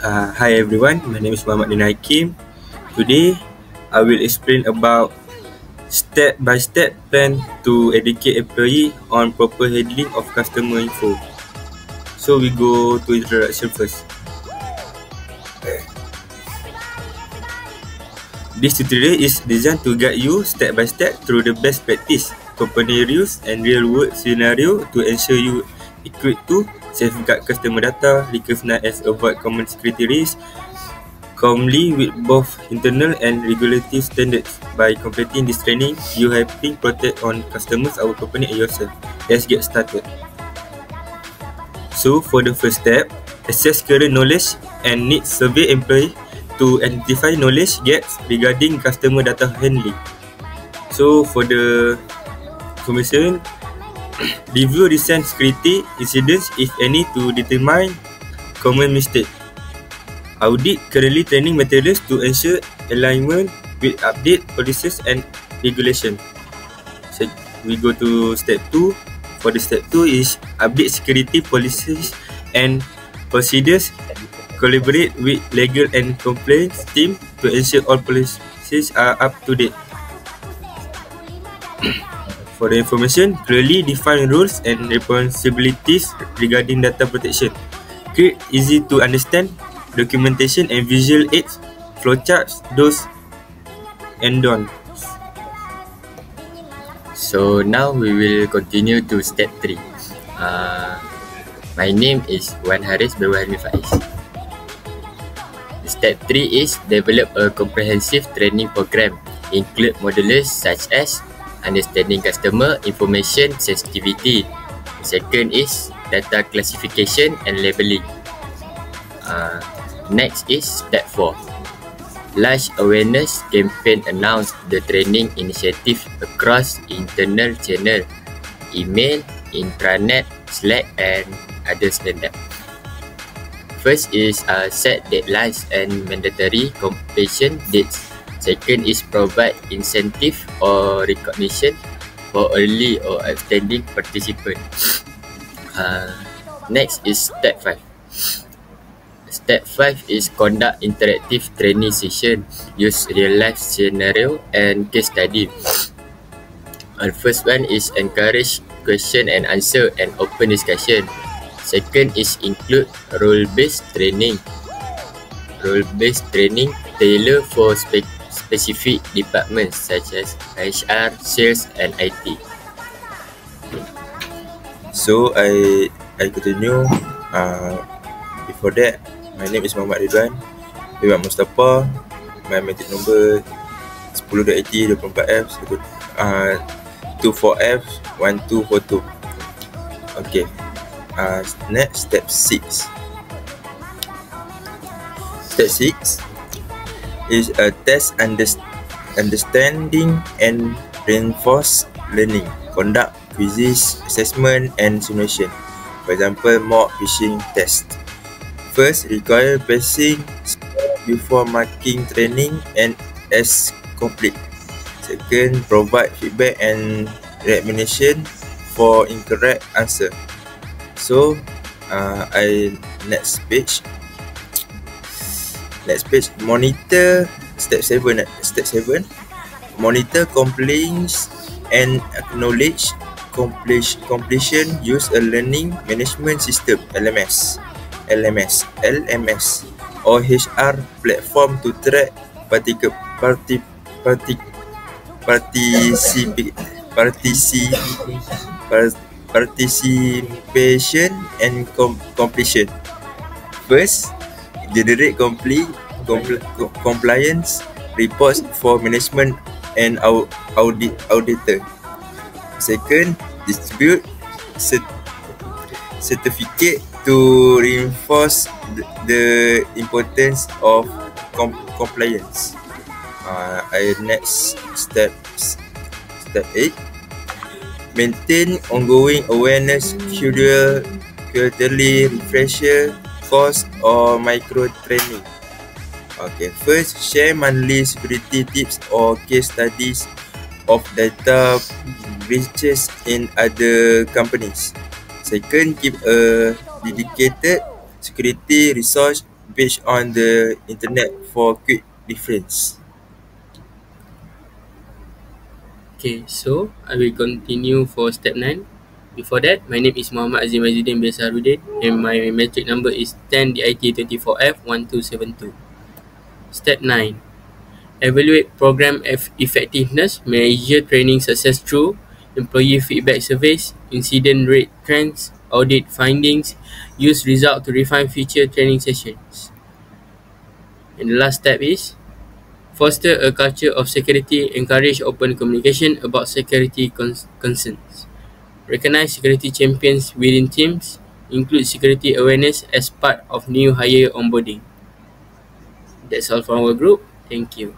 Hi everyone, my name is Muhammad Din Hakim. Today, I will explain about step-by-step plan to educate employee on proper handling of customer info. So we go to introduction first. This tutorial is designed to guide you step-by-step through the best practice, company rules and real-world scenario to ensure you equipped to safeguard customer data, recognize and avoid common security risks, comply with both internal and regulatory standards. By completing this training, you helping protect on customers, our company and yourself. Let's get started. So for the first step, assess current knowledge and needs, survey employee to identify knowledge gaps regarding customer data handling. So for the information, review recent security incidents if any to determine common mistake. Audit currently training materials to ensure alignment with update policies and regulation. So we go to step 2. For the step 2 is update security policies and procedures. Collaborate with legal and compliance team to ensure all policies are up to date. For the information, clearly define rules and responsibilities regarding data protection. Create easy to understand documentation and visual aids, flowcharts, do's and don'ts. So now we will continue to step 3. My name is Wan Haris Berwahmi Faiz. Step 3 is develop a comprehensive training program, include modules such as understanding customer information sensitivity. Second is data classification and labeling. Next is step 4. Large awareness campaign announce the training initiative across internal channel, email, intranet, Slack and others than that. First is set deadlines and mandatory completion dates. Second is provide incentive or recognition for early or outstanding participant. Next is step 5. Step 5 is conduct interactive training session. Use real life scenario and case study. First one is encourage question and answer and open discussion. Second is include role-based training. Role-based training tailor for specific departments such as HR, sales and IT. So I continue. Before that, my name is Muhammad Ridwan Iwan Mustafa. My metric number 10.8024F 24F 1242. Okay. Next, step 6. Step 6 is a test understanding and reinforce learning. Conduct quizzes, assessment and simulation. For example, mock phishing test. First, require passing before marking training and as complete. Second, provide feedback and recommendation for incorrect answer. So, next page, monitor step 7. Monitor complaints and acknowledge completion. Use a learning management system LMS or HR platform to track participation and completion. First, generate compliance reports for management and auditor. Second, distribute certificate to reinforce the importance of compliance. Next step 8. Maintain ongoing awareness, quarterly refresher, course or micro training. Okay, first share monthly security tips or case studies of data breaches in other companies. Second, keep a dedicated security resource based on the internet for quick reference. Okay, so I will continue for step 9. Before that, my name is Muhammad Azim Azizdin bin Saharudin and my metric number is 10DIT24F1272. Step 9. Evaluate program effectiveness, measure training success through employee feedback surveys, incident rate trends, audit findings, use result to refine future training sessions. And the last step is foster a culture of security, encourage open communication about security concerns. Recognize security champions within teams, include security awareness as part of new hire onboarding. That's all from our group. Thank you.